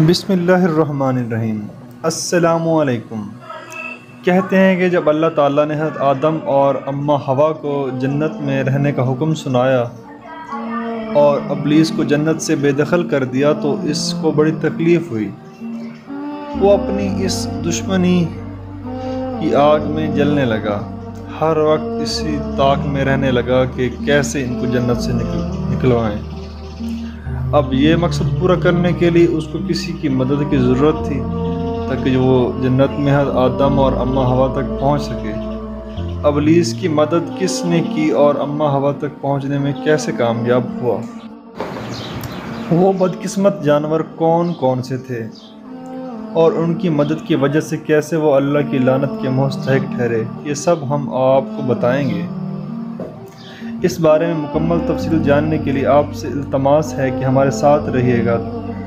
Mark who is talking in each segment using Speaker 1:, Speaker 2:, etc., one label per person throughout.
Speaker 1: بسم اللہ الرحمن الرحیم۔ السلام علیکم۔ کہتے ہیں کہ جب اللہ تعالیٰ نے حضرت آدم اور اماں حوا کو جنت میں رہنے کا حکم سنایا اور ابلیس کو جنت سے بے دخل کر دیا تو اس کو بڑی تکلیف ہوئی۔ وہ اپنی اس دشمنی کی آگ میں جلنے لگا، ہر وقت اسی طاق میں رہنے لگا کہ کیسے ان کو جنت سے نکلوائیں۔ اب یہ مقصد پورا کرنے کے لیے اس کو کسی کی مدد کی ضرورت تھی تاکہ وہ جنت میں حضرت آدم اور اماں حوا تک پہنچ سکے۔ ابلیس کی مدد کس نے کی اور اماں حوا تک پہنچنے میں کیسے کامیاب ہوا؟ وہ بدقسمت جانور کون کون سے تھے اور ان کی مدد کی وجہ سے کیسے وہ اللہ کی لعنت کے مستحق ٹھہرے، یہ سب ہم آپ کو بتائیں گے۔ اس بارے میں مکمل تفصیل جاننے کے لیے آپ سے التماس ہے کہ ہمارے ساتھ رہیے گا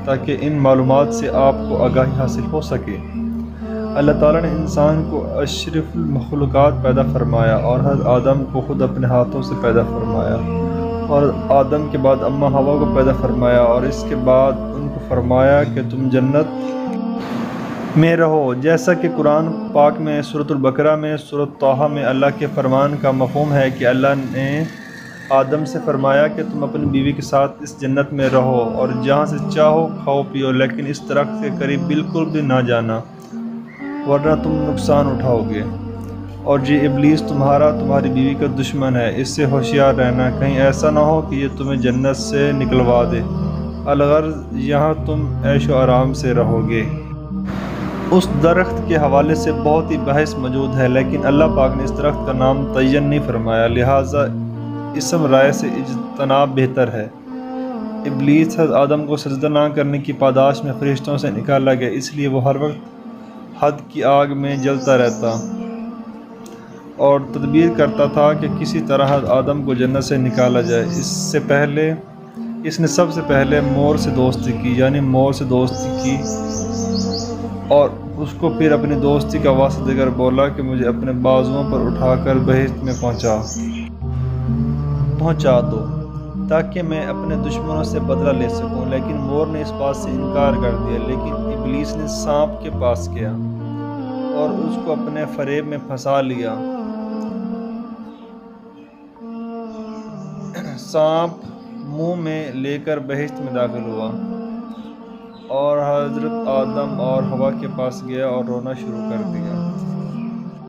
Speaker 1: تاکہ ان معلومات سے آپ کو آگاہی حاصل ہو سکے۔ اللہ تعالیٰ نے انسان کو اشرف المخلوقات پیدا فرمایا اور حضرت آدم کو خود اپنے ہاتھوں سے پیدا فرمایا، اور آدم کے بعد اماں حوا کو پیدا فرمایا، اور اس کے بعد ان کو فرمایا کہ تم جنت میں رہو، جیسا کہ قرآن پاک میں سورۃ البقرہ میں سورۃ طٰہٰ میں اللہ کے فرمان کا مفہوم ہے کہ اللہ نے آدم سے فرمایا کہ تم اپنی بیوی کے ساتھ اس جنت میں رہو اور جہاں سے چاہو کھاؤ پیو، لیکن اس درخت کے قریب بالکل بھی نہ جانا ورنہ تم نقصان اٹھاؤ گے، اور یہ ابلیس تمہاری بیوی کا دشمن ہے، اس سے ہوشیار رہنا، کہیں ایسا نہ ہو کہ یہ تمہیں جنت سے نکلوا دے، الغرض یہاں تم عیش و آرام سے رہو گے۔ اس درخت کے حوالے سے بہت ہی بحث موجود ہے، لیکن اللہ پاک نے اس درخت کا نام تعین نہیں فرمایا، لہٰذا اسم رائے سے اجتناب بہتر ہے۔ ابلیس حضرت آدم کو سجدہ نہ کرنے کی پاداش میں فرشتوں سے نکالا گیا، اس لیے وہ ہر وقت حد کی آگ میں جلتا رہتا اور تدبیر کرتا تھا کہ کسی طرح حضرت آدم کو جنت سے نکالا جائے۔ اس نے سب سے پہلے مور سے دوستی کی، اور اس کو پھر اپنی دوستی کا واسطہ دے کر بولا کہ مجھے اپنے بازوؤں پر اٹھا کر بہشت میں پہنچا دو تاکہ میں اپنے دشمنوں سے بدلہ لے سکوں، لیکن مور نے اس بات سے انکار کر دیا۔ لیکن ابلیس نے سانپ کے پاس گیا اور اس کو اپنے فریب میں پھنسا لیا۔ سانپ منہ میں لے کر بہشت میں داخل ہوا اور حضرت آدم اور حوا کے پاس گیا اور رونا شروع کر دیا۔